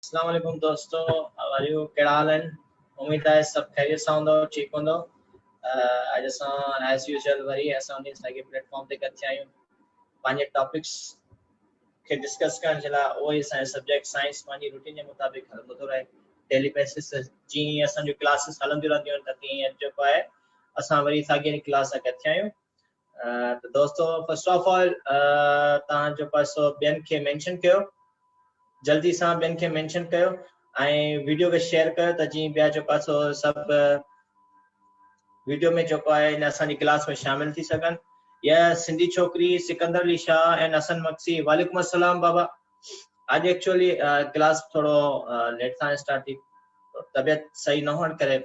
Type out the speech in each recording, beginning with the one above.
अस्सलाम वालेकुम दोस्तों, हाउ आर यू? कहिड़ा हाल आहिनि? उम्मीद आहे सभु ख़ैरियत सां हूंदो, ठीकु हूंदो। अॼु असां एज़ यूजुअल वरी असां उन साॻे प्लेटफॉर्म ते गॾिजी आहियूं पंहिंजे टॉपिक्स खे डिस्कस करण जे लाइ। उहो ई असांजो सब्जेक्ट साइंस पंहिंजी रूटीन जे मुताबिक़ हलंदो थो रहे डेली बेसिस ते। जीअं असांजूं क्लासिस हलंदियूं रहंदियूं आहिनि त तीअं जेको आहे असां वरी साॻी क्लास सां गॾिजी आहियूं। त दोस्तों, फर्स्ट ऑफ ऑल तव्हां जेको आहे सो ॿियनि खे मेंशन कयो, जल्दी सां ॿियनि खे मेंशन कयो ऐं वीडियो खे शेयर कयो त जीअं ॿिया जेको आहे सो सभु वीडियो में जेको आहे इन असांजी क्लास में शामिल थी सघनि। या सिंधी छोकिरी सिकंदर अली शाह एंड हसन मक्सी, वालेकुम अस्सलाम बाबा। आज एक्चुअली क्लास थोड़ो लेट सां स्टार्ट थी, तबियत सही न हुअण करे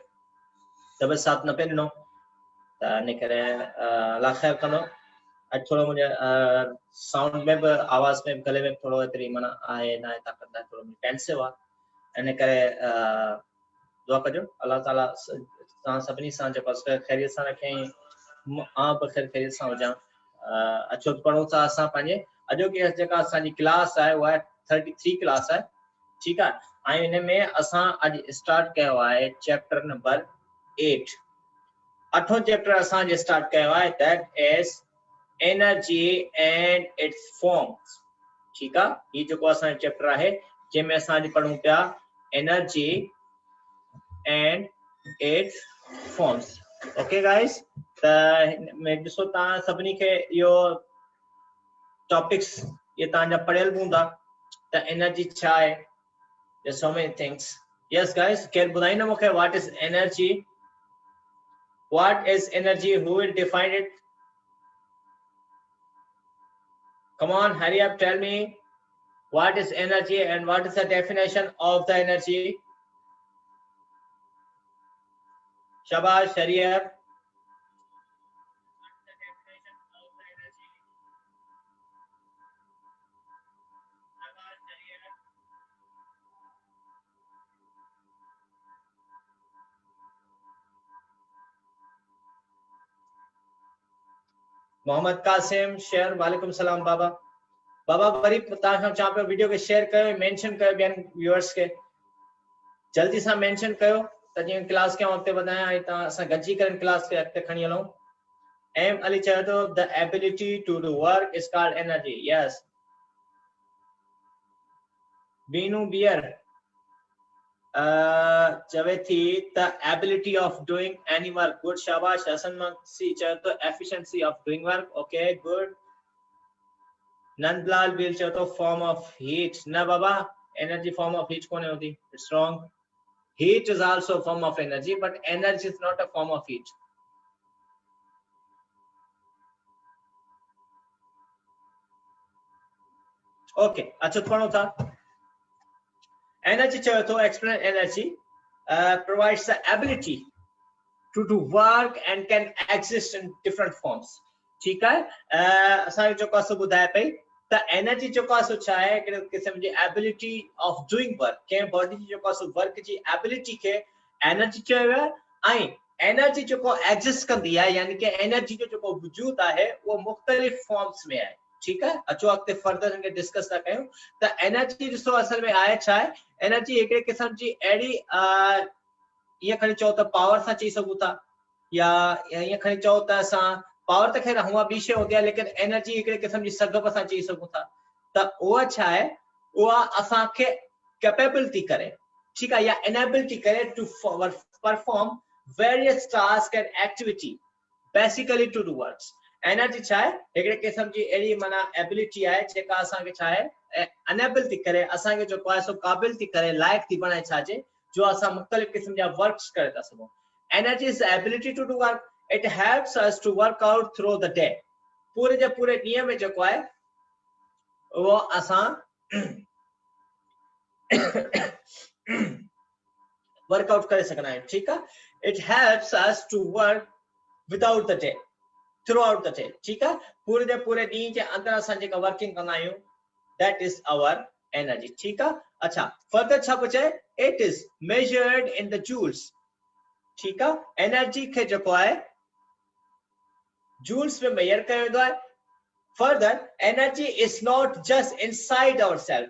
तबियत साथ न पे ॾिनो, त इन करे अल्लाह ख़ैर कंदो। अॼु थोड़ो मुंहिंजे साउंड में बि आवाज़ में गले में थोड़ो एतिरी माना आहे न आहे ताक़त आहे, थोड़ो टेंसिव आहे। इन करे दुआ कजो अल्लाह ताला तव्हां सभिनी सां जेको ख़ैरियत सां रखे, आउं बि ख़ैरियत सां हुजां। अचो पढ़ूं था असां पंहिंजे अॼोकी जेका असांजी क्लास आहे उहा 33 क्लास आहे, ठीकु आहे। ऐं इन में असां अॼु स्टार्ट कयो आहे चैप्टर नंबर 8। 8हों चैप्टर असां अॼु स्टार्ट कयो आहे, that is energy and it's forms. ठीकु आहे, हीउ जेको असांजो चैप्टर आहे जंहिंमें असां अॼु पढ़ूं पिया energy and it's forms. Okay guys, त हिन में ॾिसो तव्हां सभिनी खे इहो टॉपिक्स ये तव्हांजा पढ़ियल बि हूंदा त एनर्जी छा आहे, there's so many things. Yes guys, केरु ॿुधाईंदो मूंखे what is energy? What is energy? Who will define it? Come on, hurry up, tell me what is energy and what is the definition of the energy? Shabash, hurry up. Mohammed Qasim शेयर, वालेकुम सलाम बाबा। बाबा worry तव्हां चाह पियो video खे share कयो, mention कयो ॿियनि व्यूअर्स खे, जल्दी सां मेंशन कयो त जीअं क्लास खे अॻिते वधायां ऐं तव्हां असां गॾिजी करे क्लास खे अॻिते खणी हलूं। एम अली चयो थो the ability to do work is called energy. Yes. Binu बियर चवे थी the ability of doing any work. Good, शाबाश। हसन मक्सी चयो तो efficiency of doing work. Okay, good. Nandlal बील चयो तो फॉर्म ऑफ हीट। न बाबा, एनर्जी फॉर्म ऑफ हीट कोने होती, it's wrong. Heat is also a form of energy, but energy is not a form of heat. Okay, अच्छा पढ़ो था। एनर्जी चयो तो explain energy provides the ability to do work and can exist in different forms. ठीक है, असां जो को सब बुधाए पई त एनर्जी जो को छा है, हिकड़े किस्म जी एबिलिटी ऑफ डूइंग वर्क, के बॉडी जी जो को वर्क जी एबिलिटी के एनर्जी चयो है। ऐं एनर्जी जो को एग्जिस्ट कंदी है, यानी कि एनर्जी जो को वजूद है वो मुख्तलिफ फॉर्म्स में है। ठीक है, अचो अॻिते फर्दर इनके डिस्कस था कयूं त एनर्जी ॾिसो असल में आहे छा आहे। एनर्जी हिकड़े किस्म जी अहिड़ी ये खणी चओ त पावर सां चई सघूं था, या ये खणी चओ त असां पावर त ख़ैर हुआ ॿी शइ हूंदी आहे, लेकिन एनर्जी हिकड़े किस्म जी सघप सां चई सघूं था त उहा छा आहे, उहा असांखे कैपेबल थी करे, ठीकु आहे, या एनेबल थी करे to perform various task and activity, basically to do works. Energy छा आहे, हिकड़े किस्म जी अहिड़ी माना एबिलिटी आहे जेका असांखे छा आहे अनेबल थी करे, असांखे जेको आहे सो क़ाबिल थी करे, लाइक थी बणाए छाजे, जो असां मुख़्तलिफ़ क़िस्म जा वर्क्स करे था सघूं। Energy is the ability to do work. It helps us to work out through the day. पूरे जे पूरे ॾींहं में जेको आहे वो असां वर्कआउट करे सघंदा आहियूं। ठीकु आहे, it helps us to work without the day, throughout the day. ठीकु आहे, पूरे जे पूरे ॾींहं जे अंदरि असां जेका वर्किंग कंदा आहियूं, दैट इज आवर एनर्जी। ठीकु आहे, अच्छा फर्दर छा पियो चए, it is measured in the joules. ठीकु आहे, एनर्जी खे जेको आहे जूल्स में मेजर कयो वेंदो आहे। Further, energy is not just inside our self,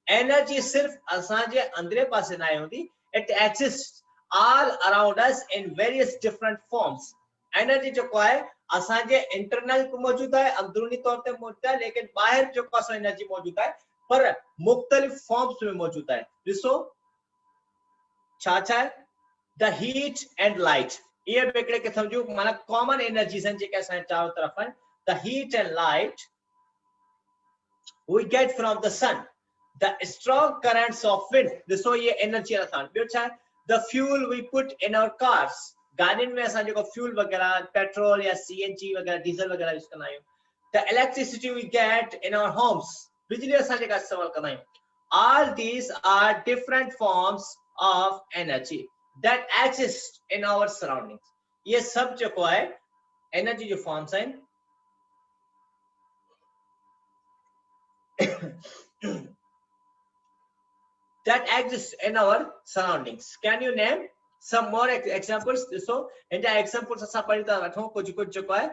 energy सिर्फ असांजे अंदरे पासे ना होंदी, it exist all around us in various different forms. Energy जो है असांजे इंटरनल मौजूद है, अंदरूनी तौर पे मौजूद है, लेकिन बाहर जो असां एनर्जी मौजूद है पर मुख्तलिफ फॉर्म्स में मौजूद है। ॾिसो छा छा है, द हीट एंड लाइट, ये भी हिकिड़े खे सम्झो माना कॉमन एनर्जीज़ आहिनि जेके असांजे चारों तरफ़ आहिनि। The heat and light we get from the sun, the strong currents of wind, ॾिसो ये एनर्जी असां। ॿियो छा आहे, the fuel we put in our cars, गाॾियुनि में असां जेको फ्यूल वग़ैरह पेट्रोल या सीएनजी वग़ैरह डीज़ल वग़ैरह यूज़ कंदा आहियूं। the electricity we get in our homes, बिजली असां जेका इस्तेमालु कंदा आहियूं। all these are different forms of energy that exist in our surroundings, ये सब जेको आहे एनर्जी जो फॉर्म्स आहिनि that exist in our surroundings. Can you name some more examples? So in the examples असां पढ़ी था वठूं कुछ कुछ जेको आहे।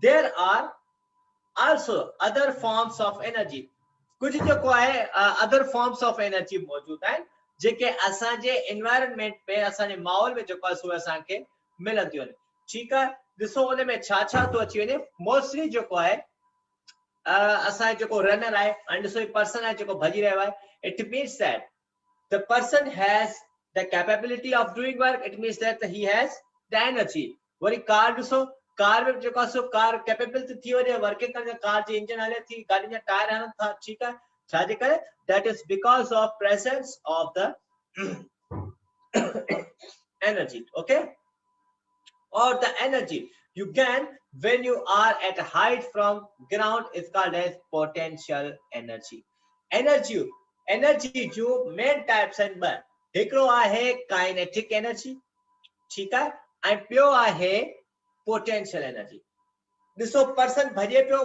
there are also other forms of energy, कुछ जेको आहे other forms of energy मौजूद आहिनि जेके असांजे environment में असांजे माहौल में जेको आहे सो असांखे मिलंदियूं आहिनि। ठीकु आहे, ॾिसो उन में छा छा थो अची वञे। मोस्टली जेको आहे असांजो जेको रनर आहे ऐं ॾिसो पर्सन आहे जेको भॼी रहियो आहे, it means that the person has the capability of doing work, it means that he has the energy। Worry car ॾिसो, कार में जेको आहे सो कार कैपेबल थी वञे वर्किंग करण, कार जो इंजन हले थी, गाॾी जा टायर हलनि था। ठीकु आहे, छाजे करे, that is because of presence of the energy, okay, or the energy you gain when you are at a height from ground is called as potential energy। Energy जो मेन टाइप्स आहिनि ॿ, हिकिड़ो आहे काइनेटिक एनर्जी, ठीकु आहे, ऐं ॿियो आहे पोटेंशियल एनर्जी। ॾिसो पर्सन भॼे पियो,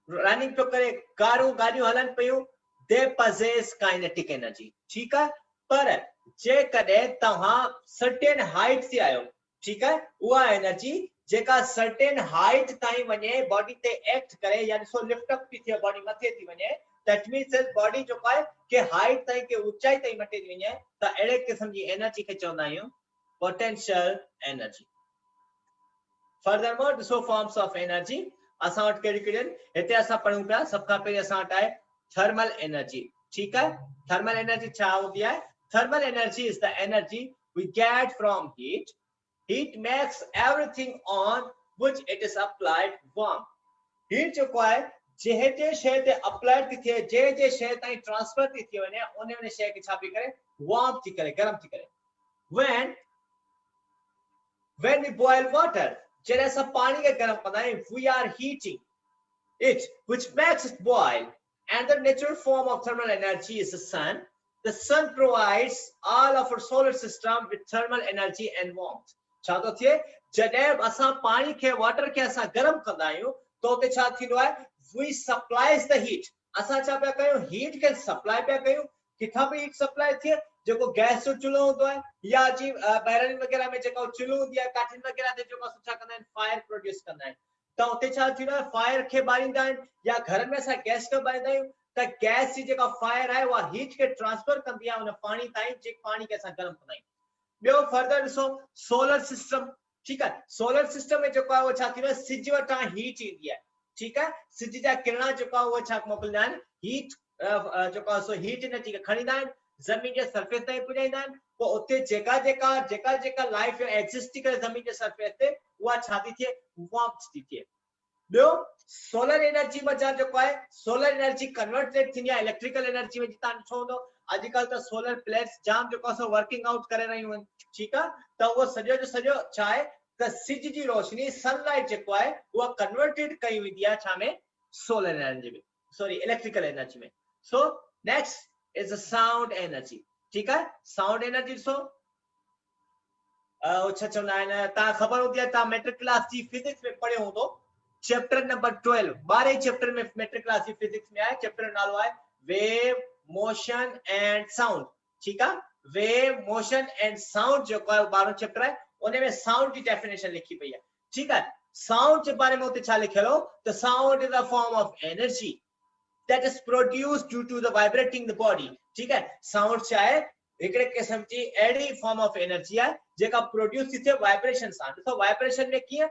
रनिंग पियो करे, कारूं गाॾियूं हलनि पियूं, दे पजेस काइनेटिक एनर्जी। ठीकु आहे, पर जेकॾहिं तव्हां सर्टेन हाइट ते आहियो, ठीकु आहे, उहा एनर्जी जेका सर्टेन हाइट ताईं वञे, बॉडी ते एक्ट करे, या ॾिसो लिफ्ट अप थी थिए, बॉडी मथे थी वञे, that means that body जो है के हाइट ताईं के ऊंचाई ताईं मटे थी वञे, त अहिड़े क़िस्म जी एनर्जी खे चवंदा आहियूं पोटेंशियल एनर्जी। फर्दरमोर ॾिसो फॉर्म्स ऑफ एनर्जी असां वटि कहिड़ी कहिड़ी आहिनि, हिते असां पढ़ूं पिया। सब खां पहिरीं असां वटि आहे थर्मल एनर्जी। ठीकु आहे, थर्मल एनर्जी छा हूंदी आहे? Thermal energy is the energy we get from heat. Heat makes everything on which it is applied warm। Heat जेको आहे जे शइ ते अप्लाइड थी थिए, जे शइ ताईं ट्रांसफर थी थी वञे, उन शइ खे छा पई करे, वार्म थी करे, गरम थी करे। when we boil water, जॾहिं असां पाणी खे गरम कंदा आहियूं, we are heating it, which makes it boil। and the natural form of thermal energy is the sun। the sun provides all of our solar system with thermal energy and warmth। छा थो थिए, जॾहिं असां पाणी खे water खे असां गरम कंदा आहियूं तो उते छा थींदो आहे, we supplies the heat। असां छा पिया कयूं, हीट खे सप्लाई पिया कयूं। किथां बि हीट सप्लाई थिए, जेको गैस जो चुल्हो हूंदो आहे या जी बैरन वग़ैरह में जेको चुल्हो हूंदी आहे, काठिन वग़ैरह ते जेको असां छा कंदा आहिनि, फायर प्रोड्यूस कंदा आहिनि। त उते छा थींदो आहे, फायर खे ॿारींदा आहिनि, या घर में असां गैस खे ॿारींदा आहियूं, त गैस जी जेका फायर आहे उहा हीट खे ट्रांसफर कंदी आहे उन पाणी ताईं, जे पाणी खे असां गरम कंदा आहियूं। ॿियो फर्दर ॾिसो सोलर सिस्टम। ठीकु आहे, सोलर सिस्टम में जेको आहे उहो छा थींदो आहे, सिज वटां हीट ईंदी आहे। ठीकु आहे, सिज जा किरणा जेको आहे उहे छा मोकिलींदा आहिनि, हीट जेको आहे सो हीट एनर्जी खे खणींदा आहिनि, ज़मीन जे सरफेस ताईं पुॼाईंदा आहिनि। पोइ उते जेका लाइफ एग्जिस्ट थी करे ज़मीन जे सरफेस ते, उहा छा थी थिए, वार्म थी थिए। ॿियो सोलर एनर्जी में जेको आहे, सोलर एनर्जी कन्वर्टेड थींदी आहे इलेक्ट्रिकल एनर्जी में। तव्हां ॾिठो हूंदो अॼुकल्ह त सोलर प्लेट्स जाम जेको आहे वर्किंग आउट करे रहियूं आहिनि। ठीकु आहे, त उहो सॼो जो सॼो छा आहे त सिज जी रोशनी, सनलाइट जेको आहे उहा कन्वर्टेड कई वेंदी आहे छा में, सोलर एनर्जी में, सॉरी इलेक्ट्रिकल एनर्जी में। So next is sound energy. ठीकु आहे, साउंड एनर्जी ॾिसो छा चवंदा आहिनि, तव्हां ख़बर हूंदी आहे, तव्हां मैट्रिक क्लास जी फिजिक्स में पढ़ियो हूंदो, चैप्टर नंबर 12, 12 चैप्टर में मैट्रिक क्लास जी फिजिक्स में आहे। चैप्टर नालो आहे वेव मोशन एंड साउंड। ठीकु आहे, वेव मोशन एंड साउंड जेको आहे 12 चैप्टर आहे, उन में साउंड की डेफिनेशन लिखी पई है। ठीक है, साउंड के बारे में उते छा लिखियो, the sound is a form of energy. that is produced due to the vibrating the body. ठीक है, साउंड चाहे हिकड़े किस्म जी एडी फॉर्म ऑफ एनर्जी है जेका प्रोड्यूस थी थे वाइब्रेशन सां। तो वाइब्रेशन में किया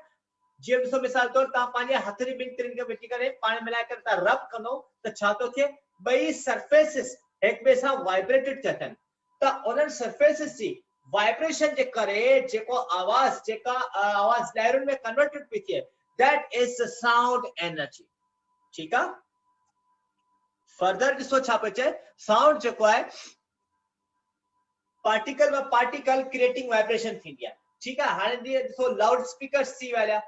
जे तो मिसाल तौर ता पांजे हथरी बिन तिरन के बेटी करे पानी मिला कर ता रब कनो तो छा तो थे बई सरफेसेस एक बे सां वाइब्रेटेड थियन त उन सरफेसेस जी वाइब्रेशन जे करे जेको आवाज जेका आवाज लहरुन में कन्वर्टेड पी थी, that is the sound energy. ठीक है, फर्दर ॾिसो छा पियो चए, साउंड जेको आहे पार्टिकल में पार्टिकल क्रिएटिंग वाइब्रेशन थींदी आहे। ठीक आहे, हाणे जीअं ॾिसो लाउड स्पीकर्स थी विया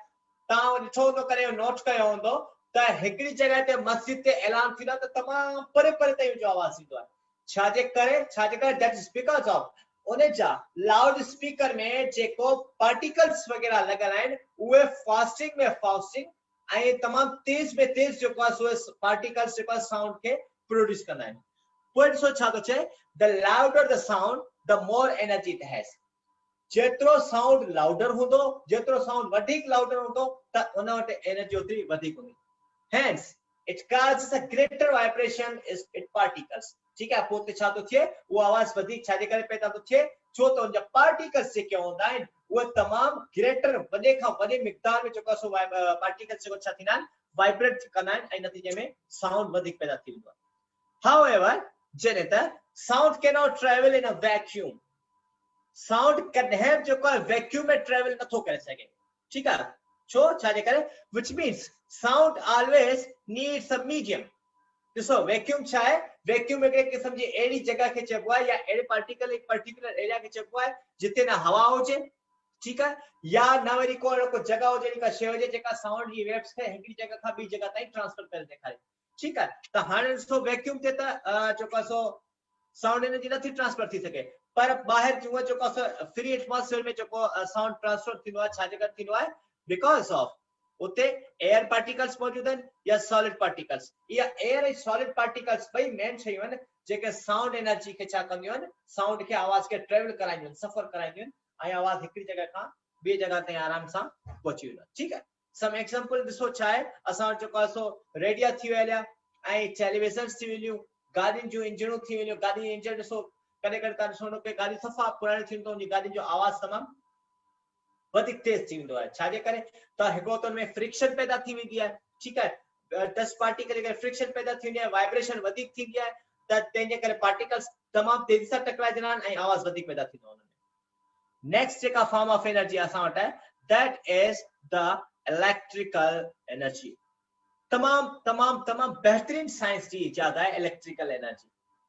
तव्हां ॾिठो हूंदो करे नोट कयो हूंदो त हिकिड़ी जॻह ते मस्जिद ते ऐलान थींदो त तमामु परे परे ताईं जो आवाज़ ईंदो आहे। छाजे करे दैट इज बिकॉज ऑफ उन जा लाउड स्पीकर में जेको पार्टिकल्स वगैरह लॻल आहिनि उहे फास्टिंग में फास्टिंग ऐं तमामु तेज में तेज जेको आहे सो पार्टिकल्स जेको आहे साउंड खे प्रोड्यूस कंदा आहिनि। पोइ ॾिसो छा थो चए, the louder the sound the more energy it has. जेतिरो साउंड लाउडर होंदो, जेतिरो साउंड वधीक लाउडर होंदो त उन वटि एनर्जी ओतिरी वधीक हूंदी। Hence it causes a greater vibration is it particles। ठीक है, पोइ छा थो थिए वो आवाज वधीक छाजे करे पैदा थो थिए छो त उन जा पार्टिकल्स जेके हूंदा आहिनि उहे तमामु ग्रेटर वॾे खां वॾे मिक़दार में जेको सो पार्टिकल्स जेको छा थींदा आहिनि वाइब्रेट कंदा आहिनि ऐं नतीजे में साउंड वधीक पैदा थी वेंदो आहे। However, जॾहिं त sound cannot travel in a vacuum। Sound कॾहिं जेको आहे वैक्यूम में ट्रेवल नथो करे सघे। ठीक है, छो छाजे करे, which means sound always needs a medium। ॾिसो वैक्यूम छा आहे, वैक्यूम हिकिड़े क़िस्म जी अहिड़ी जगह खे चइबो आहे या अहिड़े पार्टिकल एक पर्टिकुलर एरिया खे चइबो आहे जिते न हवा हुजे। ठीक है, या न वरी को जगह हुजे का शइ हुजे जेका साउंड जी वेव्स खे हिकिड़ी जगह खां ॿी जगह ताईं ट्रांसफर करे ॾेखारे। ठीक है, त हाणे ॾिसो वैक्यूम ते त जेको आहे सो साउंड एनर्जी नथी ट्रांसफर थी सघे, पर ॿाहिरि जो जेको आहे फ्री एटमॉस्फेयर में जेको साउंड ट्रांसफर थींदो आहे छाजे करे थींदो आहे, बिकॉज़ ऑफ उते एयर पार्टिकल्स मौजूद आहिनि या सॉलिड पार्टिकल्स। या एयर ऐं सॉलिड पार्टिकल्स ॿई मेन शयूं आहिनि जेके साउंड एनर्जी खे छा कंदियूं आहिनि, साउंड खे आवाज खे ट्रेवल कराईंदियूं आहिनि, सफ़र कराईंदियूं आहिनि ऐं आवाज हिकिड़ी जगह खां ॿिए जगह ताईं आराम सां पहुची वेंदो आहे। ठीक है, सम एग्जांपल ॾिसो छा आहे, असां वटि जेको आहे सो रेडियो थी विया ऐं टेलीविजन्स थी वियूं, गाॾियुनि जूं इंजनूं थी वियूं। गाॾी जी इंजन ॾिसो कॾहिं कॾहिं तव्हां ॾिसो कि गाॾी सफ़ा पुराणी थींदी त उन गाॾी जो आवाज़ तमामु वधीक तेज थी वेंदो आहे। छाजे करे त हिकिड़ो त उनमें फ्रिक्शन पैदा थी वेंदी आहे। ठीक है, डस्ट पार्टिकल जेके फ्रिक्शन पैदा थी वेंदी आहे, वाइब्रेशन वधीक थींदी आहे त तंहिंजे करे पार्टिकल्स तमामु तेज़ी सां टकराइजंदा आहिनि ऐं आवाज़ वधीक पैदा थींदो आहे। नेक्स्ट जेका फॉर्म ऑफ एनर्जी असां वटि आहे that is the electrical energy. तमामु तमामु तमामु बहितरीन साइंस जी इजाद आहे इलेक्ट्रिकल एनर्जी।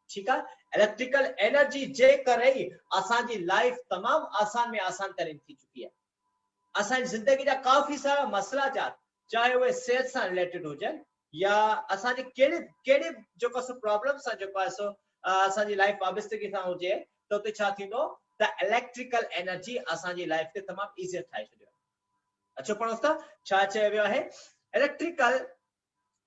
ठीक है, इलेक्ट्रिकल एनर्जी जे करे ही असांजी लाइफ तमामु आसान में आसान तरीन थी चुकी है। असांजी ज़िंदगी जा काफ़ी सारा मसला चाहे उहे सेहत सां रिलेटेड हुजनि या असांजे कहिड़े जेको सो प्रॉब्लम सां जेको आहे सो असांजी लाइफ वाबस्तगी सां हुजे त उते छा थींदो त इलेक्ट्रिकल एनर्जी असांजी लाइफ खे तमामु ईज़ी ठाहे छॾियो। अचो पढ़ो था छा चयो वियो आहे, electrical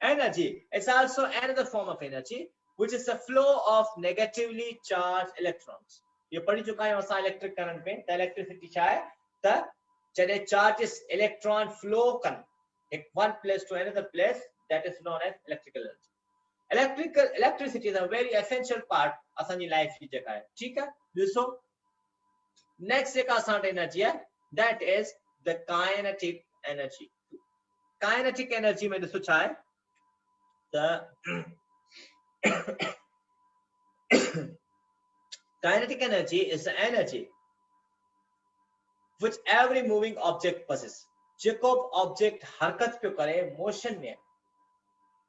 energy is also another form of energy which is the flow of negatively charged electrons। ये पढ़ी चुका है असां इलेक्ट्रिक करंट में। त इलेक्ट्रिसिटी छा आहे त जॾहिं चार्जेस इलेक्ट्रॉन फ्लो कन one place to another place, that is known as electrical energy। electricity is a very essential part असांजी लाइफ जी जेका आहे। ठीक है, ॾिसो नेक्स्ट जेका असां वटि एनर्जी आहे that is the kinetic energy। kinetic energy में ॾिसो छा आहे त kinetic energy is the energy which every moving object possesses। जेको ऑब्जेक्ट हरकत पियो करे मोशन में,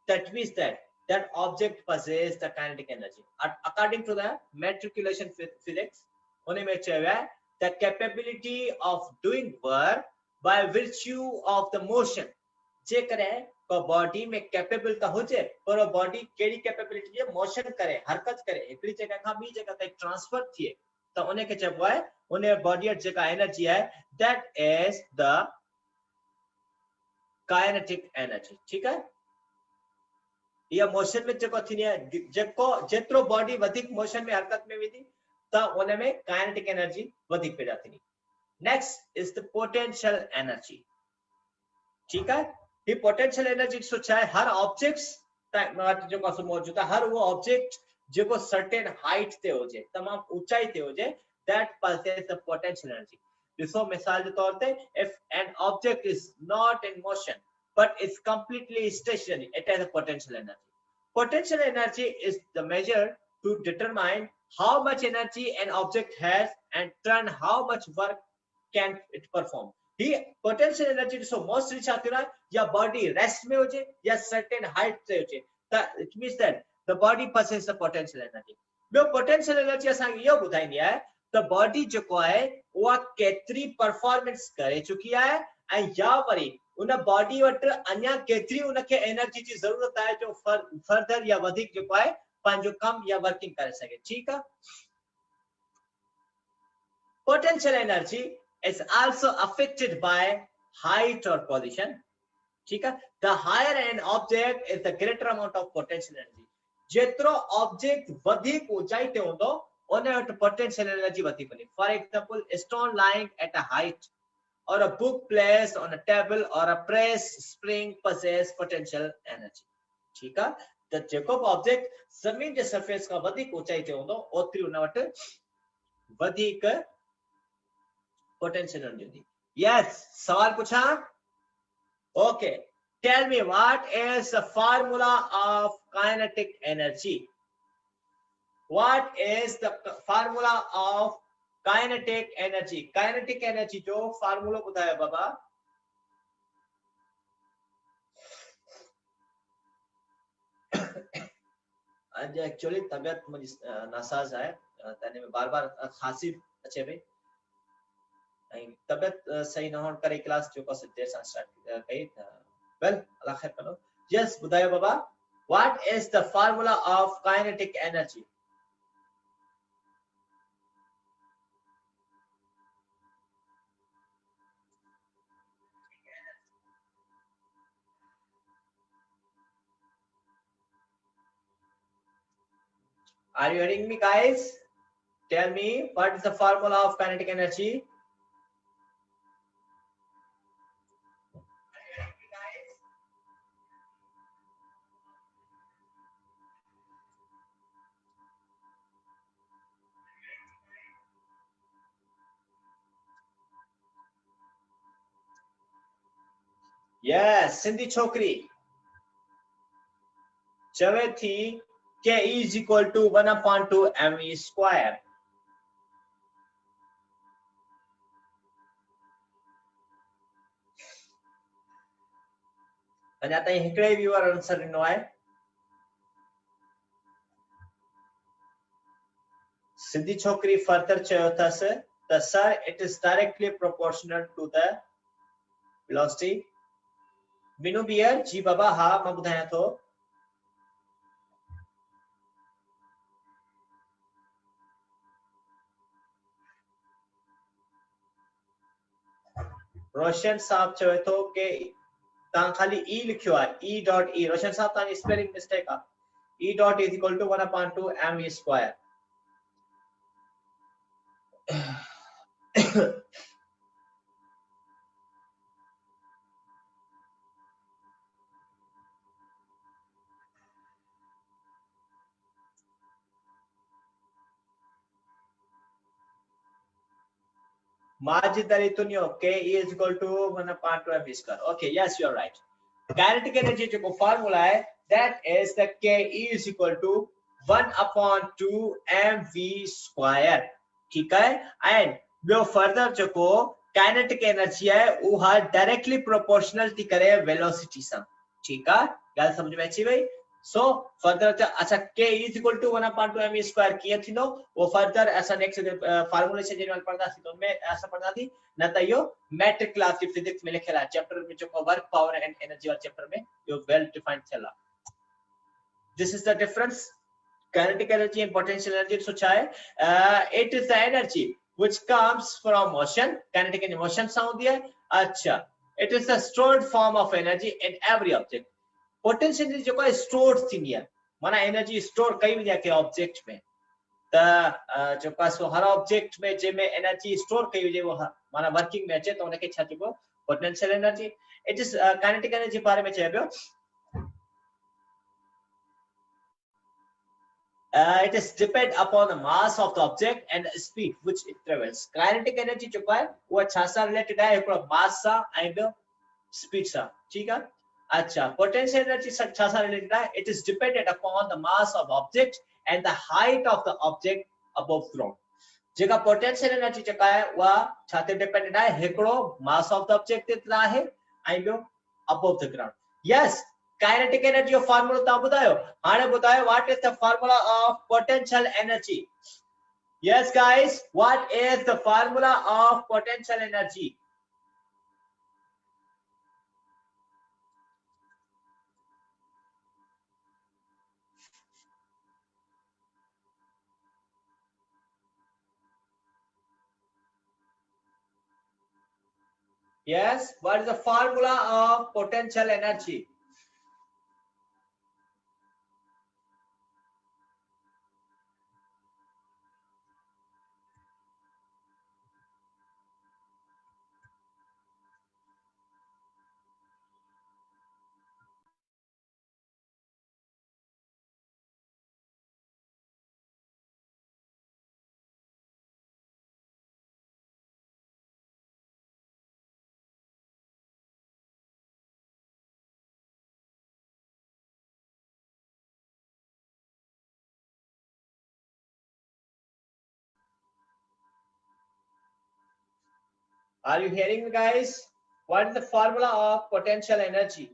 that means that object possesses the kinetic energy according to the matriculation physics। उन में चयो है the capability of doing work by virtue of the motion। जे करे को बॉडी में कैपेबल त हुजे पर बॉडी केड़ी कैपेबिलिटी है, मोशन करे, हरकत करे, एकड़ी जगह खां ॿी जगह ताईं ट्रांसफर थिए त उन के चइबो आहे उन बॉडी जेका एनर्जी है that is the kinetic energy. ठीक है, ये मोशन में जेको थींदी आहे जेको जेतिरो बॉडी वधीक मोशन में हरकत में वेंदी त उन में काइनेटिक एनर्जी वधीक पैदा थींदी। Next is the potential energy. ठीक है, ये पोटेंशियल एनर्जी सो छा है, हर ऑब्जेक्ट्स जो कसो मौजूद है हर वो ऑब्जेक्ट जो को सर्टेन हाइट ते हो जे तमाम ऊंचाई ते हो जे that possess the potential energy दिसो मिसाल के तौर पे if an object is not in motion but is completely stationary it has a potential energy. Potential energy is the measure to determine how much energy an object has and turn how much work can it perform. He potential energy जो mostly छाती रहा या body rest में हो जे या certain height से हो जे it means that the body possess the potential energy. ॿियो पोटेंशियल एनर्जी असां इहो ॿुधाईंदी आहे त बॉडी जेको आहे उहा केतिरी परफॉर्मेंस करे चुकी आहे ऐं या वरी उन बॉडी वटि अञा केतिरी उनखे एनर्जी जी ज़रूरत आहे जो फर्दर या वधीक जेको आहे पंहिंजो कम या वर्किंग करे सघे. ठीकु आहे. Potential energy is also affected by height or position. ठीक है. The higher an object is the greater amount of potential energy. जेतिरो ऑब्जेक्ट वधीक ऊंचाई ते हूंदो उन वटि पोटेंशियल एनर्जी वधीक हूंदी. For example stone lying at a height or a book placed on a table or a press spring possess potential energy. ठीक है. त जेको ऑब्जेक्ट जमीन जे सरफेस खां वधीक ऊंचाई ते हूंदो ओतिरी उन वटि वधीक potential energy. Yes, सवाल पूछा. Okay, tell me what is the formula of kinetic energy? What is the formula of kinetic energy? Kinetic energy जो formula बताया बाबा. आज एक्चुअली तबियत मुझे नासाज है तने में बार-बार खांसी अचे भाई तबियत सही न होने करे क्लास जो कस देर सां स्टार्ट कई वेल अल्लाह खैर करो. यस बुधायो बाबा. What is the formula of kinetic energy? Are you hearing me guys? Tell me what is the formula of kinetic energy? Yes, Sindhi छोकरी चवे थी K is equal to 1/2 mv square. अञा ताईं हिकिड़े व्यूअर आंसर ॾिनो आहे. सिंधी छोकरी फर्दर चयो अथसि त sir it is directly proportional to the velocity. Meenu बियर जी बाबा हा मां ॿुधायां थो. रोशन साहब चवे थो कि तव्हां खाली ई लिखियो आहे ई डॉट ई. रोशन साहब तव्हांजी स्पेलिंग मिस्टेक आहे. E dot is equal to 1/2 mv square. Majid Ali Tunyo, K is equal to 1/2 mv square. Okay, yes, you are right. Kinetic energy जो formula है that is the K is equal to 1/2 mv square. ठीक है. And ॿियो further जेको kinetic energy आहे उहा directly proportional थी करे वेलोसिटी सां. ठीकु आहे. ॻाल्हि सम्झ में अची वई. सो फर्दर अच्छा K is equal to 1/2 mv square कीअं थींदो वो फर्दर असां नेक्स्ट फार्मूलेशन जे महिल पढ़ंदासीं तो उनमें असां पढ़ंदासीं न त इहो मैट्रिक क्लास जी फिजिक्स में लिखियल आहे चैप्टर में जेको वर्क पावर एंड एनर्जी वाले चैप्टर में इहो वेल डिफाइंड थियल आहे. This is the difference kinetic energy and potential energy. So it is the energy which comes from motion. Kinetic energy motion sound दिया. अच्छा it is the stored form of energy in every object. Potential energy जो है stored थींदी आहे माना energy store कई वञे के ऑब्जेक्ट में त जो पास हर ऑब्जेक्ट में जंहिंमें एनर्जी स्टोर कई हुजे वो माना वर्किंग में अचे तो उनखे छा चइबो potential energy. It is kinetic energy बारे में चइबो it is depend upon the mass of the object and the speed which it travels. Kinetic energy जो है वो अच्छा सा related है एक mass सा and speed सा, ठीक है? अच्छा, potential energy अच्छा सा related है. It is dependent upon the mass of object and the height of the object above ground. जेका पोटेंशियल एनर्जी जेका है वा छाते डिपेंडेंट है हिकड़ो मास ऑफ द ऑब्जेक्ट इतना है ऐं ॿियो above the ground. Yes, kinetic energy जो फार्मूला ता बुधायो. हाने बुधायो what is the formula of potential energy. Yes guys, what is the formula of potential energy? Yes, what is the formula of potential energy? Are you hearing me, guys? What is the formula of potential energy?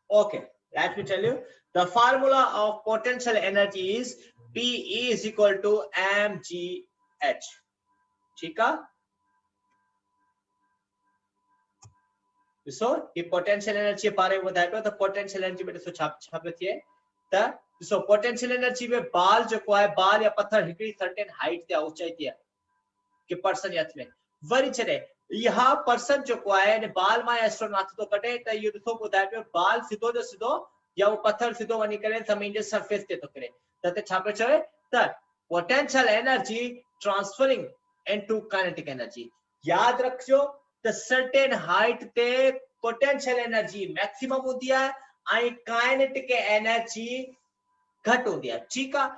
Okay, let me tell you. The formula of potential energy is PE is equal to mgh. ठीक है? So, ये potential energy बारे में बताया तो potential energy में तो छापती है. So potential energy में बाल जो को है बाल या पत्थर हिकड़ी certain height या ऊंचाई दिया कि पर्सन यात में वरी चले यहाँ पर्सन जो को है ने बाल में एस्ट्रोनॉट तो कटे तो ये तो बुधाए पे बाल सीधो जो सीधो या वो पत्थर सीधो वनी करे जमीन के सरफेस ते तो करे तते छापे चले त potential energy transferring into kinetic energy. याद रखियो द सर्टेन हाइट ते पोटेंशियल एनर्जी मैक्सिमम होती है आई काइनेटिक एनर्जी घट होती है. ठीक है?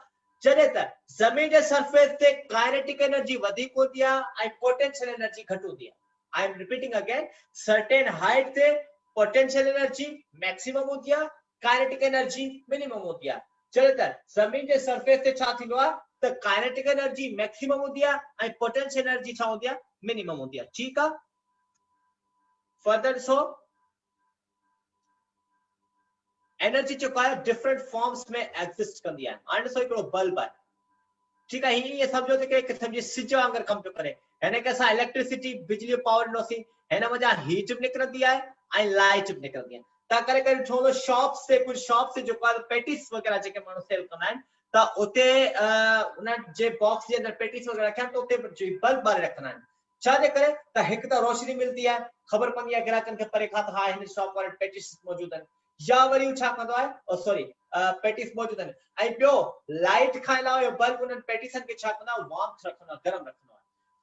जॾहिं त ज़मीन जे सरफेस ते काइनेटिक एनर्जी वधीक होती है ऐं पोटेंशियल एनर्जी घट होती है. I am repeating again, certain height ते पोटेंशियल एनर्जी मैक्सिमम होती है, काइनेटिक एनर्जी मिनिमम होती है. जॾहिं त ज़मीन जे सरफेस ते छा थींदो आहे त काइनेटिक एनर्जी मैक्सिमम होती है ऐं पोटेंशियल एनर्जी छा होती है मिनिमम होती है. ठीक है? फर्दर सो एनर्जी जो है डिफरेंट फॉर्म्स में एग्जिस्ट कंदी है. हाणे सो हिकिड़ो बल्ब है. ठीक है? ये समझो कि एक किस्म जी सिज वांगर कम पियो करे. हिन खे असां इलेक्ट्रिसिटी बिजली पावर ॾिनोसीं, हिन मज़ा हीट बि निकिरंदी आहे ऐं लाइट बि निकिरंदी आहे. त करे करे छो तो शॉप्स से कुछ शॉप्स से जो पेटिस वगैरह जेके माण्हू सेल कंदा आहिनि त उते उन जे बॉक्स जे अंदर पेटिस वगैरह रखिया त उते बल्ब बारे रखंदा आहिनि. छा जे करे त हिकु त रोशनी मिलती आहे, ख़बर पवंदी आहे ग्राहकनि खे परे खां त हा हिन शॉप वारे पेटिस मौजूद आहिनि. या वरी छा कंदो आहे ओ सॉरी पेटिस मौजूद आहिनि ऐं ॿियो लाइट खां अलावा बल्ब उन्हनि पेटिसनि खे छा कंदा वार्मथ रखंदा गरम रखंदा.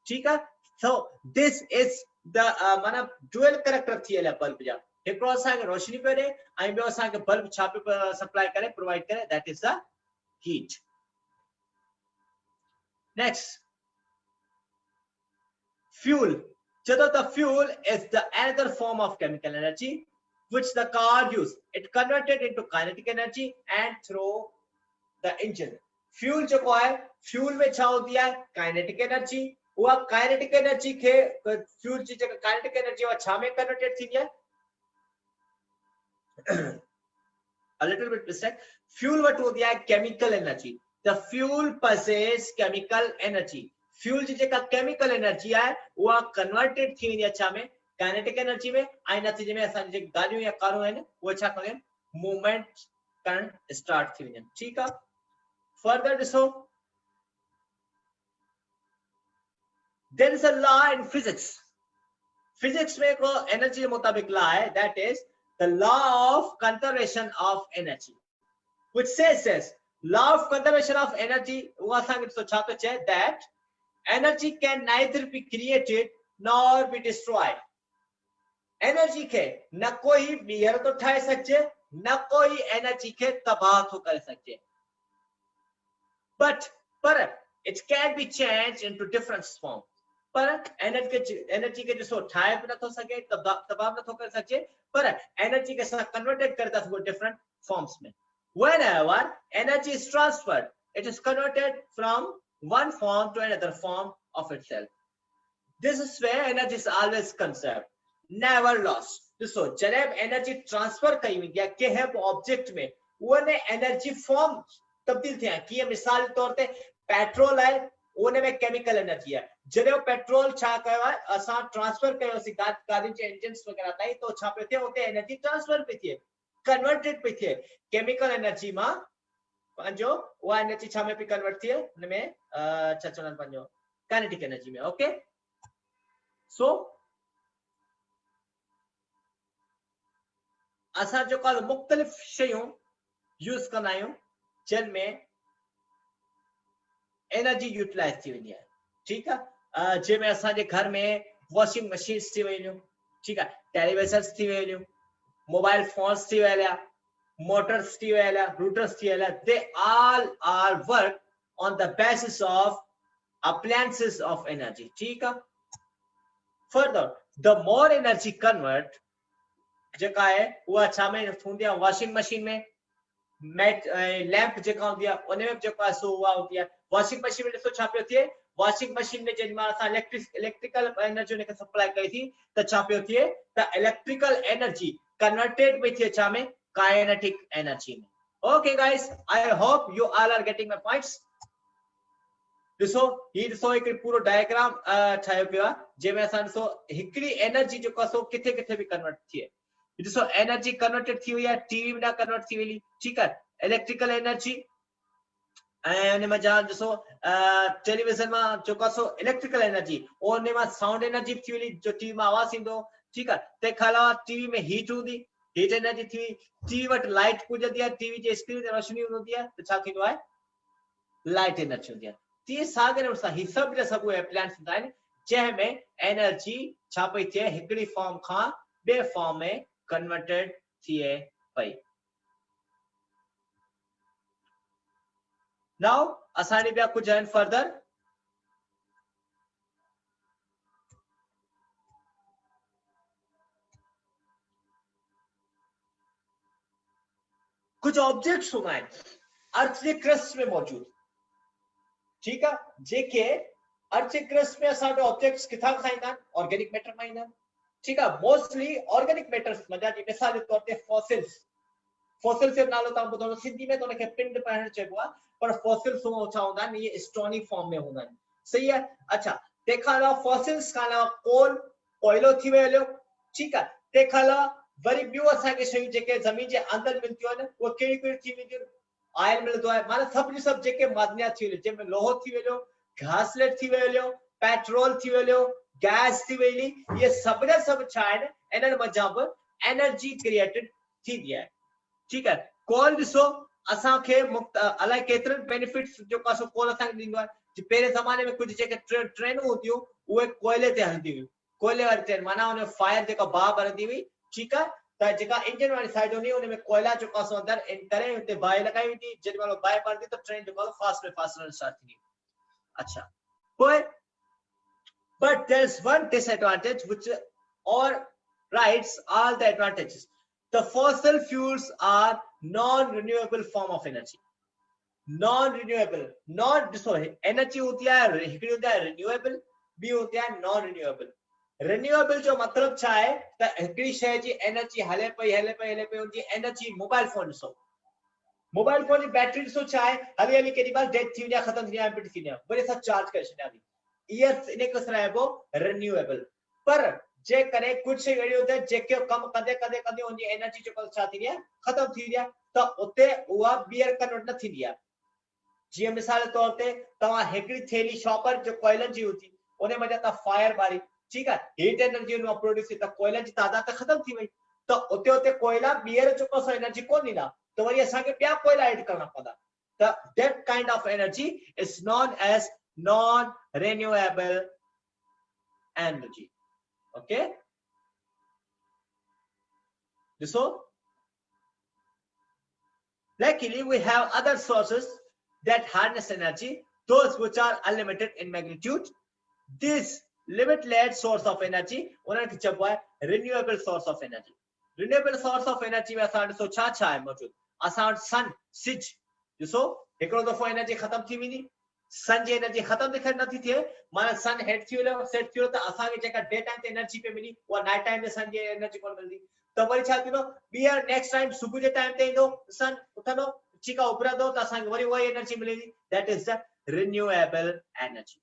ठीक है? सो दिस इज द माना ड्यूअल कैरेक्टर थी है बल्ब जा. हिकिड़ो असांखे रोशनी पियो ॾे ऐं ॿियो असांखे बल्ब छा पियो सप्लाई करे प्रोवाइड करे, that is the heat. Next, fuel. So the fuel is the another form of chemical energy which the car use. It converted into kinetic energy and through the engine. Fuel जो को है fuel में छा होती है kinetic energy. वो kinetic energy के fuel जी जगह kinetic energy वो छा में converted थी है. A little bit mistake. Fuel what होती है chemical energy. The fuel possesses chemical energy. Fuel जी जेका केमिकल एनर्जी है वो कन्वर्टेड थी वेंदी आहे छा में काइनेटिक एनर्जी में ऐं नतीजे में असां जे गाड़ियूं या कारूं आहिनि वो छा कंदियूं आहिनि मूवमेंट करण स्टार्ट थी वेंदियूं. ठीकु आहे? फर्दर ॾिसो, there is a law in physics. Physics में हिकिड़ो एनर्जी जे मुताबिक लॉ आहे, that is the law of conservation of energy, which says law of conservation of energy that energy can neither be created nor be destroyed. Energy के न कोई ॿीहर तो ठाहे सके न कोई एनर्जी के तबाह तो कर सके, but it can be changed into different forms. पर एनर्जी के जिसको ठाहे भी न तो सके तबाह न तो कर सके, पर एनर्जी के साथ कन्वर्टेड करता है डिफरेंट फॉर्म्स में. Whenever energy is transferred, it is converted from one form to another form of itself. This is where energy is always conserved, never lost. So जब एनर्जी ट्रांसफर कई हुई या के है ऑब्जेक्ट में वो ने एनर्जी फॉर्म तब्दील थिया कि मिसाल तौर पे पेट्रोल है ओने में केमिकल एनर्जी है. जब पेट्रोल छा कयो है असा ट्रांसफर कयो सी गाड़ी के इंजन्स वगैरह ताई तो छा पे थे होते एनर्जी ट्रांसफर पे थी कन्वर्टेड पे थे केमिकल एनर्जी मा पंजो वो एनर्जी छा में पे कन्वर्ट थी उनमें चचलन पंजो काइनेटिक एनर्जी में. ओके सो असा जो का मुख्तलिफ शयूं यूज करना आहियूं जिन में एनर्जी यूटिलाइज थी वेंदी है. ठीक है जंहिंमें असांजे घर में वॉशिंग मशीन्स थी वयूं, ठीक है टेलीविजन्स थी वयूं, मोबाइल फोन्स थी वया, मोटर्स थी वया, रूटर्स थी वया. दे all are work on the basis of appliances of energy. ठीक है. further the more energy convert जेका है वो छा में थूंदी है वॉशिंग मशीन में मैट लैंप जेका होंदी है उन में जेका सो हुआ होती है. वॉशिंग मशीन में ॾिसो छा पियो थिए वॉशिंग मशीन में जंहिं महिल असां इलेक्ट्रिकल एनर्जी उनखे सप्लाई कई थी त छा पियो थिए त इलेक्ट्रिकल एनर्जी कन्वर्टेड पई थिए छा में काइनेटिक एनर्जी में. Okay guys I hope you all are getting my points. ॾिसो ही ॾिसो हिकु पूरो डायग्राम ठाहियो पियो आहे जंहिंमें असां ॾिसो हिकिड़ी एनर्जी जेको आहे सो किथे किथे बि कन्वर्ट थिए. ॾिसो एनर्जी कन्वर्टेड थी हुई है टीवी में कन्वर्ट थी वई. ठीक है इलेक्ट्रिकल एनर्जी एंड में जान ॾिसो टेलीविजन में जो का सो इलेक्ट्रिकल एनर्जी और ने में साउंड एनर्जी थी वई जो टीवी में आवाज ईंदो. ठीक है ते खाला टीवी में हीट हुंदी हीट एनर्जी थी टीवी वट लाइट पुजंदी है टीवी जे स्क्रीन ते रोशनी हूंदी है त छा थींदो आहे लाइट एनर्जी हूंदी आहे. तीअं साॻिए नमूने सां ही सभु जा सभु एप्लायंस हूंदा आहिनि जंहिंमें एनर्जी छा पई थिए हिकिड़ी फॉर्म खां ॿिए फॉर्म में कन्वर्टेड थिए पई. नाउ असांजी ॿिया कुझु आहिनि फर्दर. कुछ ऑब्जेक्ट्स हूंदा आहिनि अर्थ जे क्रस्ट में मौजूद. ठीक है जेके अर्थ जे क्रस्ट में असांजो ऑब्जेक्ट्स किथां खां ईंदा आहिनि ऑर्गेनिक मैटर मां ईंदा आहिनि. ठीक है मोस्टली ऑर्गेनिक मैटर्स मजा जी मिसाल के तौर पे फॉसिल्स फॉसिल्स जो नालो तव्हां ॿुधो सिंधी में तो उनखे पिंड पाइण चइबो आहे पर फॉसिल्स छा हूंदा आहिनि ये स्टोनी फॉर्म में हूंदा आहिनि. सही है. अच्छा तंहिंखां अलावा फॉसिल्स खां अलावा कोल कोयलो थी वियो. ठीक है तंहिंखां अलावा वरी ॿियूं असांखे शयूं जेके ज़मीन जे अंदरि मिलंदियूं आहिनि उहे कहिड़ी कहिड़ी थी वेंदियूं आयल मिलंदो आहे माना सभु जी सभु जेके मादनियात थी वियो जंहिंमें लोहो थी वियो घासलेट थी वियो पेट्रोल थी वियो गैस थी वई ये सब जा सब छा आहिनि इन्हनि मज़ा बि एनर्जी क्रिएटेड थींदी आहे. ठीक है कोल ॾिसो असांखे अलाए केतिरनि बेनिफिट्स जो का सो कोल असांखे ॾींदो आहे. पहिरें ज़माने में कुझु जेके ट्रेनूं हूंदियूं उहे कोयले ते हलंदी हुयूं कोयले वारी ट्रेन माना उन फायर जेका बाहि ॿरंदी हुई. ठीक है त जेका इंजन वारी साइड हूंदी हुन में कोयला जो का सो अंदरि इन करे हुते बाहि लॻाई वेंदी जेॾी महिल बाहि ॿरंदी त ट्रेन जो का फास्ट में फास्ट हलणु स्टार्ट थींदी. अच्छा पोइ but there's one disadvantage which overrides all the advantages. The fossil fuels are non-renewable form of energy. Non-renewable non so energy होती है हिकिड़ी होती है renewable भी होती है non-renewable. Renewable जो मतलब छा है त हिकिड़ी शइ जी एनर्जी हले पई हुनजी एनर्जी मोबाइल फोन ॾिसो मोबाइल फोन जी बैटरी ॾिसो छा आहे हली हली केॾी महिल डेड थी वञे ख़तम थी वञे एम्प्टी थी वञे वरी असां चार्ज करे छॾियां ईअं इन को रिन्यूएबल. पर जे करे कुछ अहिड़ी होते जेके कम कंदे कंदे कंदे उनजी एनर्जी जो छा थी आहे खत्म थी वई आहे त उते उहा ॿीहर कन्वर्ट न थींदी आहे. जीअं मिसाल तौर ते तव्हां हिकिड़ी थैली शॉपर जो कोयलनि जी हुई उन में तव्हां फायर ॿारी. ठीक आहे हीट एनर्जी हुन मां प्रोड्यूस थी त कोयलनि जी तादाद त ख़त्म थी वई तो उते उते कोयला ॿीहर चुको सो एनर्जी कोन ॾींदा, तो वरी असांखे ॿिया कोयला ऐड करणा पवंदा। त that kind of energy is known as non renewable energy. Okay, so luckily we have other sources that harness energy, those which are unlimited in magnitude. This limitless source of energy उन्हनि खे चइबो आहे renewable source of energy. renewable source of energy में असां ॾिसो छा छा आहे मौजूद। असां वटि सन सिज ॾिसो हिकिड़ो दफ़ो एनर्जी ख़तम थी वेंदी, सन जी एनर्जी ख़तम दिखे नथी थिए, माना सन हेड थी वियो सेट थी वियो, त असांखे जेका डे टाइम ते एनर्जी पे मिली उहा नाइट टाइम ते सन जी एनर्जी कोन मिलंदी। त वरी छा थींदो, ॿीहर नेक्स्ट टाइम सुबुह जे टाइम ते ईंदो, सन उथंदो ठीकु आहे उभरंदो, त असांखे वरी उहा एनर्जी मिलेगी। That is the renewable energy.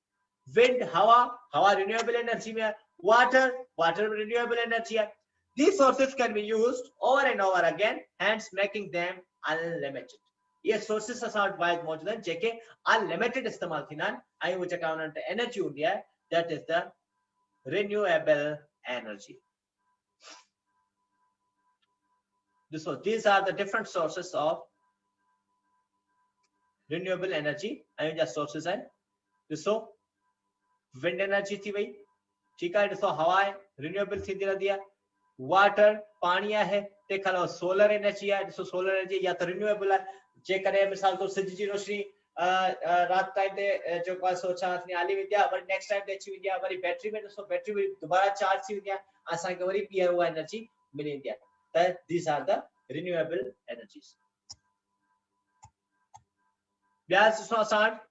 Wind हवा, हवा रिन्यूएबल एनर्जी में है। वाटर, वाटर रिन्यूएबल एनर्जी है। These sources can be used over and over again, hence making them unlimited. ये sources असां वटि वाहिद मौजूद आहिनि जेके unlimited इस्तेमाल थींदा आहिनि, ऐं उहो जेका उन्हनि ते एनर्जी हूंदी आहे, that is the renewable energy. So these are the different sources of renewable energy, ऐं जा sources आहिनि। ॾिसो विंड एनर्जी थी वई, ठीकु आहे, ॾिसो हवा आहे रिन्यूएबल थींदी रहंदी आहे। वाटर पानी आहे, तंहिंखां अलावा सोलर एनर्जी आहे, ॾिसो सोलर एनर्जी या त रिन्यूएबल आहे, जेकॾहिं मिसाल तौर सिज जी रोशनी राति टाइम ते जेको आहे सो छा थींदी आहे हली वेंदी आहे, वरी नेक्स्ट टाइम ते अची वेंदी आहे, वरी बैटरी में ॾिसो बैटरी वरी दोबारा चार्ज थी वेंदी आहे, असांखे वरी ॿीहर उहा एनर्जी मिली वेंदी आहे। त these are the renewable energies. ॿिया ॾिसो असां वटि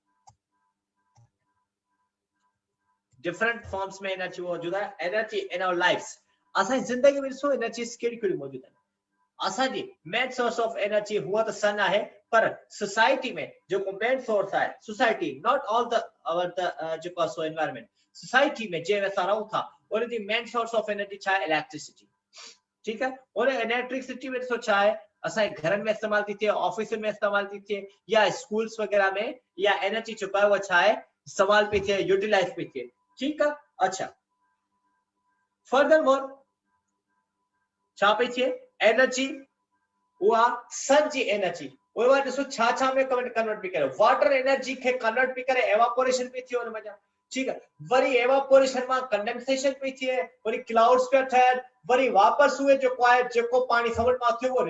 डिफरेंट फॉर्म्स में एनर्जी मौजूद है। एनर्जी इन आवर लाइफ्स, असांजी ज़िंदगी में ॾिसो एनर्जीज़ कहिड़ी कहिड़ी मौजूद आहिनि। असांजी मेन सोर्स ऑफ एनर्जी हुआ त सन आहे, पर सोसाइटी में जेको मेन सोर्स आहे, society not all the our the जेको आहे सो एनवायरनमेंट, सोसाइटी में जंहिं असां रहूं था उन जी मेन सोर्स ऑफ एनर्जी छा आहे, इलेक्ट्रिसिटी। ठीकु आहे, उन इलेक्ट्रिसिटी में ॾिसो छा आहे, असांजे घरनि में इस्तेमाल थी थिए, ऑफिसनि में इस्तेमाल थी थिए, या स्कूल्स वग़ैरह में, या एनर्जी जेको आहे उहा छा आहे इस्तेमाल पई थिए, यूटिलाइज पई थिए। ठीकु आहे, अच्छा फर्दरमोर छा पई थिए, एनर्जी उहा सन जी एनर्जी उहा ॾिसो छा छा में कन्वर्ट पई करे, वाटर एनर्जी खे कन्वर्ट पई करे एवापोरेशन पई थिए उन में। ठीकु आहे, वरी एवापोरेशन मां कंडेंसेशन पई थिए, वरी क्लाउड्स पिया ठहनि, वरी वापसि उहे जेको आहे जेको पाणी समुंड मां थियो उहो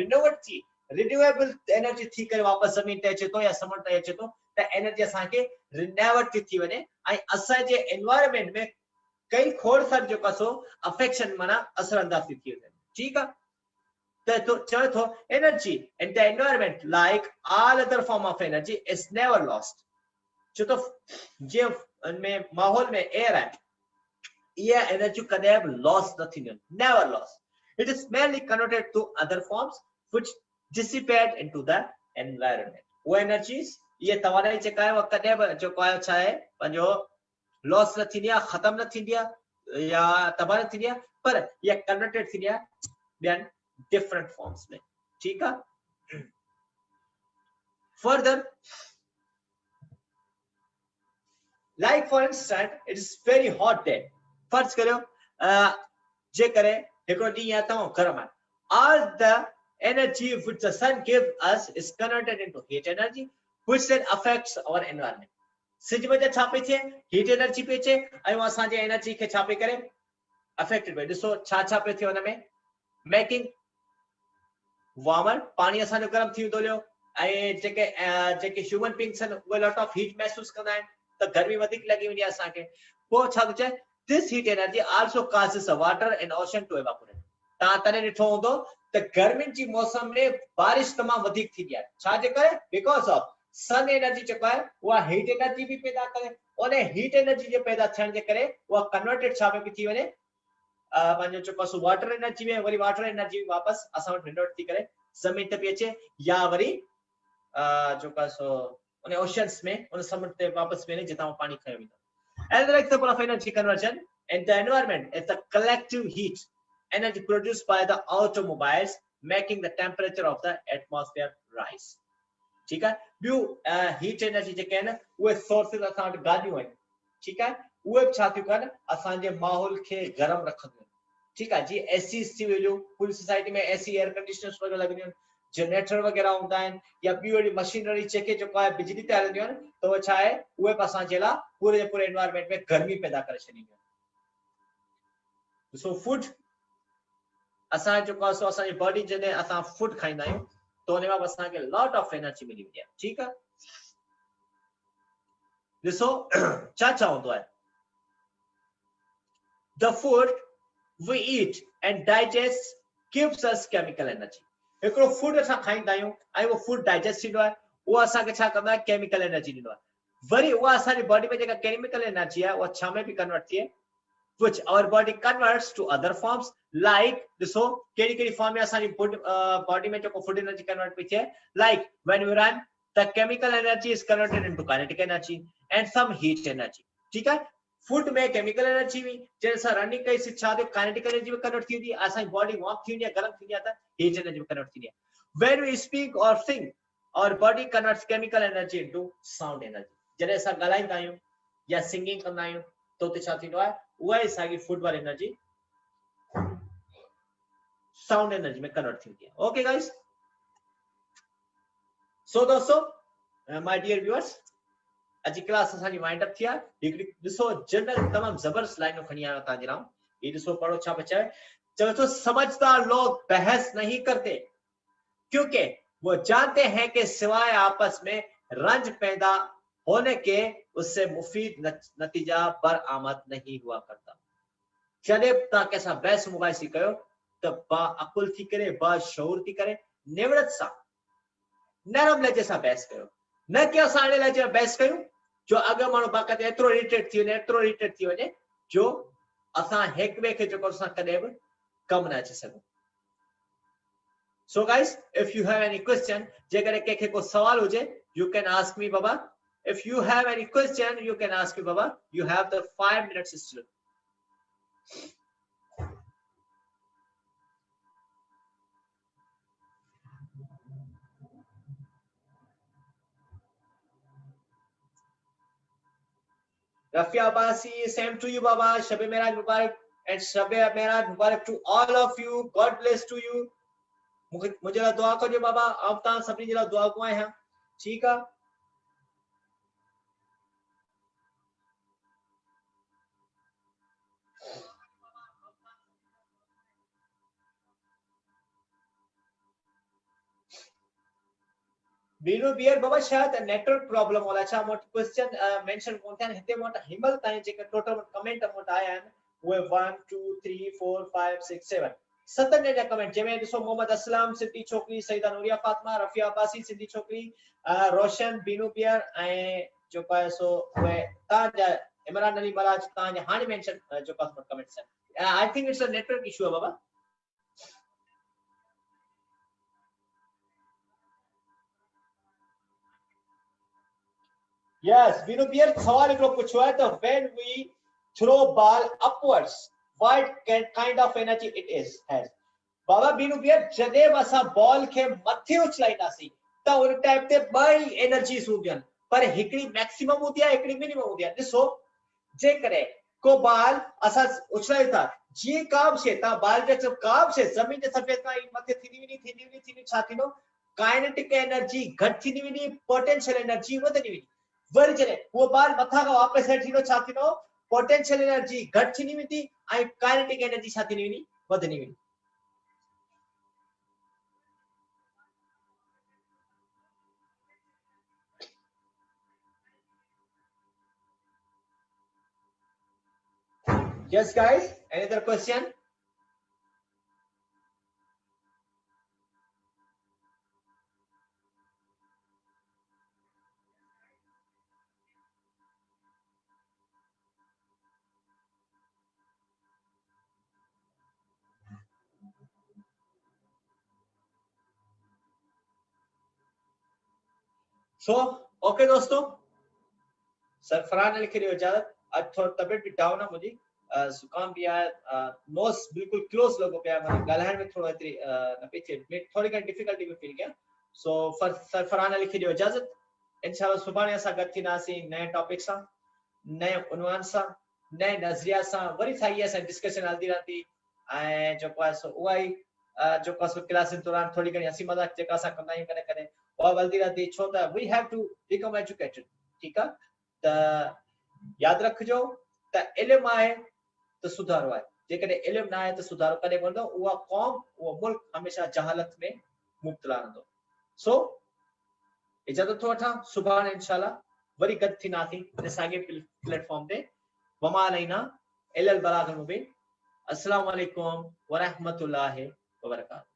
रिन्यूएबल एनर्जी थी करे वापसि ज़मीन ते अचे थो या समुंड ते अचे थो, त एनर्जी असांखे रिन्यूएबल थी वञे ऐं असांजे एनवायरनमेंट में कई खोड़ सारी जेको आहे सो अफेक्शन माना असरअंदाज़ थी वञे। ठीकु आहे, तो चवे थो energy in the environment like all other form of energy is never lost. छो तो जे में माहौल में एयर है, ये एनर्जी कदे लॉस न थींदियूं, never loss. It is mainly converted to other forms which dissipate into the environment. वो एनर्जीज ये तव्हां जेका आहे कदे जेको आहे छा आहे पंहिंजो लॉस न थींदी आहे, ख़तम न थींदी आहे या तबाह न थींदी आहे, पर ये कन्वर्टेड थींदी आहे ॿियनि different forms में। ठीक है, further like for instance it is very hot day, फर्ज करियो जे करे हिकिड़ो ॾींहुं या तमामु गरम आहे, all the energy which the sun gives us is converted into heat energy which then affects our environment। सिज में छा पई थिए, हीट एनर्जी पई अचे ऐं असांजे एनर्जी खे छा पई करे अफेक्टेड पई। ॾिसो छा छा पई थिए हुन में, मेकिंग वार्मर, पानी असांजो गरम थी वेंदो हुयो ऐं जेके ह्यूमन बींग्स आहिनि उहे लॉट ऑफ हीट महसूस कंदा आहिनि, त गर्मी वधीक लॻी वेंदी आहे असांखे। पोइ छा थो चए, this heat energy also causes a water in ocean to evaporate. तव्हां तॾहिं ॾिठो हूंदो त गर्मियुनि जी मौसम में बारिश तमामु वधीक थींदी आहे, छाजे करे, बिकॉज ऑफ सन एनर्जी जेको आहे उहा हीट एनर्जी बि पैदा करे, उन हीट एनर्जी जे पैदा थियण जे करे उहा कन्वर्टेड छा में थी वञे पंहिंजो जेको आहे वाटर एनर्जी में, वरी वाटर एनर्जी वापसि असां वटि रिन्वर्ट थी करे ज़मीन ते पई अचे, या वरी जेको आहे सो उन ओशन्स में उन समुंड ते वापसि वञे जितां पाणी खयो वेंदो। Another example of energy conversion in the environment is the collective heat energy produced by the automobiles making the temperature of the atmosphere rise। ठीक है, ॿियूं हीट एनर्जी जेके आहिनि उहे सोर्सिस असां वटि गाॾियूं आहिनि। ठीकु आहे, उहे छा थियूं कनि असांजे माहौल खे गरम रखंदियूं आहिनि। ठीक है जी। एसी थी वेलियूं पूरी सोसाइटी में, एसी एयर कंडीशनर्स वगैरह लॻंदियूं आहिनि, जनरेटर वगैरह हूंदा आहिनि, या ॿी वॾी मशीनरी जेके जेको आहे बिजली ते हलंदियूं आहिनि, त उहे छा आहे उहे बि असांजे लाइ पूरे जे पूरे एनवायरनमेंट में गर्मी पैदा करे छॾींदियूं आहिनि। सो फूड असां जेको आहे सो असांजी बॉडी जॾहिं असां फूड खाईंदा आहियूं त उन में असांखे लॉट ऑफ एनर्जी मिली वेंदी आहे। ठीकु आहे, ॾिसो छा चवंदो आहे, the food we eat and digest gives us chemical energy। हिकिड़ो फूड असां खाईंदा आहियूं ऐं उहो फूड डाइजेस्ट थींदो आहे, उहो असांखे छा कंदो आहे, केमिकल एनर्जी ॾींदो आहे। वरी उहा असांजी बॉडी में जेका केमिकल एनर्जी आहे उहा छा में बि कन्वर्ट थिए, which our body converts to other forms like, ॾिसो कहिड़ी कहिड़ी फॉर्म में असांजी बॉडी में जेको फूड एनर्जी कन्वर्ट पई थिए, like when we run the chemical energy is converted into kinetic energy and some heat energy। ठीक है, फूड में केमिकल एनर्जी हुई जैसा रनिंग कई से छा थियो, काइनेटिक एनर्जी में कन्वर्ट थी वेंदी आहे, असांजी बॉडी वार्म थी वेंदी आहे, गरम थी वेंदी आहे, त हीट एनर्जी में कन्वर्ट थींदी आहे। when we speak or sing our body converts chemical energy into sound energy। जॾहिं असां ॻाल्हाईंदा आहियूं या सिंगिंग कंदा आहियूं त उते छा थींदो आहे, उहा ई असांजी फूड वारी एनर्जी साउंड एनर्जी में कन्वर्ट थी वेंदी आहे। ओके गाइस, सो दोस्तों माय डियर व्यूअर्स, अॼु क्लास असांजी वाइंड अप थी आहे। हिकिड़ी ॾिसो जनरल तमामु ज़बरदस्त लाइनूं खणी आयो तव्हांजे लाइ, ये ॾिसो पढ़ो छा बचा है। चलो तो समझदार लोग बहस नहीं करते क्योंकि वो जानते हैं कि सिवाय आपस में रंज पैदा होने के उससे मुफीद नतीजा बरामद नहीं हुआ करता। जॾहिं तव्हां कंहिंसां बहस मुबाहिसी कयो त बाअकुल थी करे, बाशऊर थी करे, निवड़त सां, नरम लहजे सां बहस कयो, न कि असां अहिड़े लहजे में बहस कयूं जो अॻियां माण्हू बाक़ाइदा एतिरो इरिटेट थी वञे, एतिरो इरिटेट थी वञे जो असां हिक ॿिए खे जेको असां कॾहिं बि कमु न अची सघूं। So guys, if you have any question, जेकॾहिं कंहिंखे को सवाल हुजे, you can ask me Baba। If you have any question, you can ask me Baba। You have the 5 minutes still। Rafia Abbasi, same to you Baba। Shabe Miraj Mubarak and Shabe Miraj Mubarak to all of you। God bless to you। मुझे ला दुआ करियो बाबा, आप तव्हां सभिनी जे लाइ दुआ को आहियां। ठीकु आहे, बीनो बियर बाबा शायद नेटवर्क प्रॉब्लम होला छा, मोट क्वेश्चन मेंशन कोन थिया हिते, मोट हिमल ताईं जेके टोटल कमेंट मोट आया आहिनि उहे 1 2 3 4 5 6 7 7 जा कमेंट, जंहिंमें ॾिसो मोहम्मद असलम सिंधी छोकिरी, सईदा नूरिया फातिमा, रफिया अब्बासी सिंधी छोकिरी, रोशन बीनो बियर ऐं जेको आहे सो उहे तव्हांजा इमरान अली मराज तव्हांजा हाणे मेंशन जेको आहे कमेंट्स आहिनि। I think it's a network issue आहे बाबा। Yes, Binu Bier सवाल हिकिड़ो पुछो आहे त when we throw ball upwards what kind of energy it has। बाबा बीनू बियर जॾहिं बि असां बॉल खे मथे उछलाईंदासीं त उन टाइप ते ॿई एनर्जीस हूंदियूं आहिनि, पर हिकिड़ी मैक्सिमम हूंदी आहे, हिकिड़ी मिनिमम हूंदी आहे। ॾिसो जेकॾहिं को बॉल असां उछलायूं था, जीअं का बि शइ तव्हां बॉल जे का बि शइ ज़मीन जे सरफेस तां मथे थींदी छा थींदो, काइनेटिक एनर्जी घटि थींदी वेंदी, पोटेंशियल एनर्जी वधंदी वेंदी। वरी जॾहिं उहो बॉल मथां खां वापसि हेठि थींदो, छा थींदो, पोटेंशियल एनर्जी घटि थींदी वेंदी ऐं काइनेटिक एनर्जी छा थींदी वेंदी, वधंदी वेंदी। Yes guys, any other question? So okay दोस्तों, सरफरान ने लिखी इजाजत। आज थोड़ा तबियत भी डाउन है मुझे, जुकाम भी है, नोस बिल्कुल क्लोज लगो पे मतलब गलहन में थोड़ा इतनी न पीछे थोड़ी का डिफिकल्टी में फील किया। सो सरफरान ने लिखी इजाजत। इंशाल्लाह सुभाणे असां गॾु थींदासीं नए टॉपिक सां, नए उनवान सां, नए नज़रिया सां, वरी साईं असां डिस्कशन हलदी रहंदी। ऐं जेको आहे सो उहा ई जेको आहे सो क्लास जे दौरान थोरी घणी हंसी मज़ाक जेका असां कंदा आहियूं कॾहिं कॾहिं उहा हलदी रहंदी, छो त we have to become educated. ठीकु आहे, त यादि रखिजो त इल्मु आहे त सुधारो आहे, जेकॾहिं इल्मु न आहे त सुधारो कॾहिं कोन ईंदो। उहा क़ौम उहो मुल्क हमेशह जहालत में मुब्तला रहंदो। सो इजाज़त थो वठां, सुभाणे इंशाल्लाह वरी गॾु थींदासीं इन साॻे प्लेटफॉर्म ते। वमा अलैना इल्लल बलागुल मुबीन। अस्सलामु अलैकुम व रहमतुल्लाहि व बरकातहू।